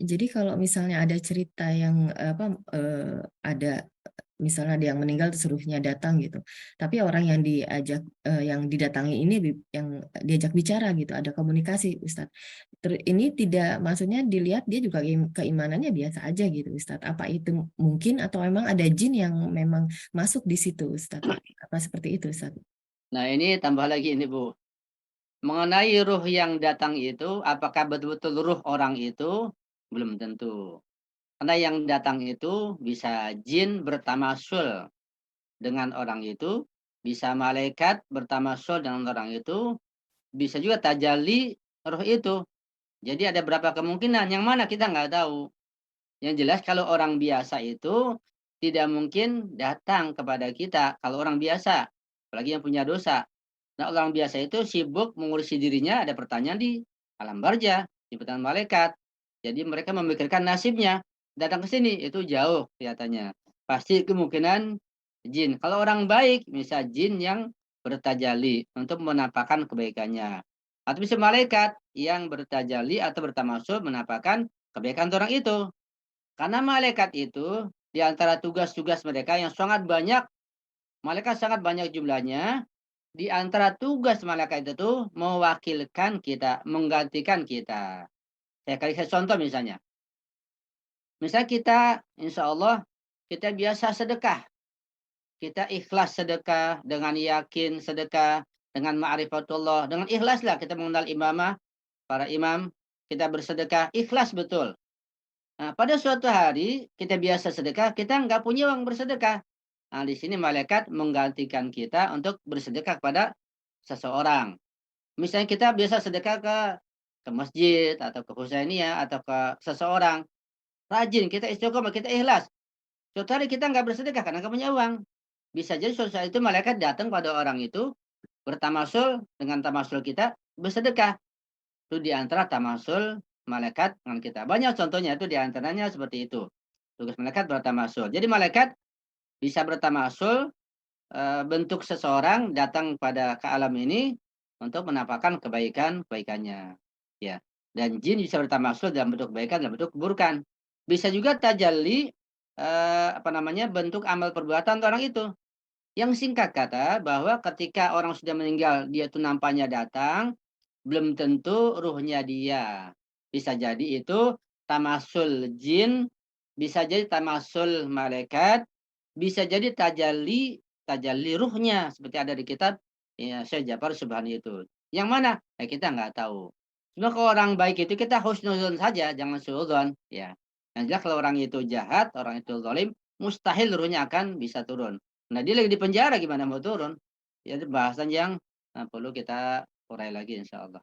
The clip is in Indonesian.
Jadi kalau misalnya ada cerita yang ada misalnya ada yang meninggal terus ruhnya datang gitu. Tapi orang yang yang didatangi ini yang diajak bicara gitu, ada komunikasi, Ustadz. Ini tidak maksudnya dilihat dia juga keimanannya biasa aja gitu, Ustadz. Apa itu mungkin atau memang ada jin yang memang masuk di situ, Ustadz? Apa seperti itu, Ustadz? Nah, ini tambah lagi ini, Bu. Mengenai ruh yang datang itu, apakah betul-betul ruh orang itu? Belum tentu. Karena yang datang itu bisa jin bertamasul dengan orang itu, bisa malaikat bertamasul dengan orang itu, bisa juga tajalli roh itu. Jadi ada berapa kemungkinan, yang mana kita nggak tahu. Yang jelas kalau orang biasa itu tidak mungkin datang kepada kita, kalau orang biasa, apalagi yang punya dosa. Nah, orang biasa itu sibuk mengurusi dirinya, ada pertanyaan di alam barzah, di pertanyaan malaikat. Jadi mereka memikirkan nasibnya, datang ke sini itu jauh kelihatannya. Pasti kemungkinan jin. Kalau orang baik, misal jin yang bertajali untuk menampakkan kebaikannya. Atau bisa malaikat yang bertajali atau bertamasul menampakkan kebaikan orang itu. Karena malaikat itu di antara tugas-tugas mereka yang sangat banyak, malaikat sangat banyak jumlahnya, di antara tugas malaikat itu mewakilkan kita, menggantikan kita. Saya kasih contoh misalnya. Misal kita, insya Allah, kita biasa sedekah. Kita ikhlas sedekah, dengan yakin sedekah, dengan ma'rifatullah, dengan ikhlaslah kita mengenal imamah, para imam, kita bersedekah, ikhlas betul. Nah, pada suatu hari kita biasa sedekah, kita nggak punya uang bersedekah. Nah, di sini malaikat menggantikan kita untuk bersedekah kepada seseorang. Misalnya kita biasa sedekah ke masjid atau ke Husainiyah atau ke seseorang. Rajin, kita istiqomah, kita ikhlas. Suatu hari kita nggak bersedekah karena nggak punya uang. Bisa jadi suatu saat itu malaikat datang pada orang itu, bertamasul dengan tamasul kita, bersedekah. Itu di antara tamasul malaikat dengan kita. Banyak contohnya itu di antaranya seperti itu. Tugas malaikat bertamasul. Jadi malaikat bisa bertamasul bentuk seseorang datang pada ke alam ini untuk menampakkan kebaikannya. Ya. Dan jin bisa bertamasul dalam bentuk kebaikan, dalam bentuk keburukan. Bisa juga tajalli bentuk amal perbuatan orang itu. Yang singkat kata bahwa ketika orang sudah meninggal dia itu nampaknya datang, belum tentu ruhnya dia. Bisa jadi itu tamasul jin, bisa jadi tamasul malaikat, bisa jadi tajalli ruhnya seperti ada di kitab ya Syekh Ja'far Subhani itu. Yang mana? Ya kita nggak tahu. Cuma kalau orang baik itu kita husnuzon saja, jangan suudzon ya. Yang jelas kalau orang itu jahat, orang itu zalim, mustahil ruhnya akan bisa turun. Nah, dia lagi di penjara gimana mau turun? Ya itu bahasan yang perlu kita urai lagi insya Allah.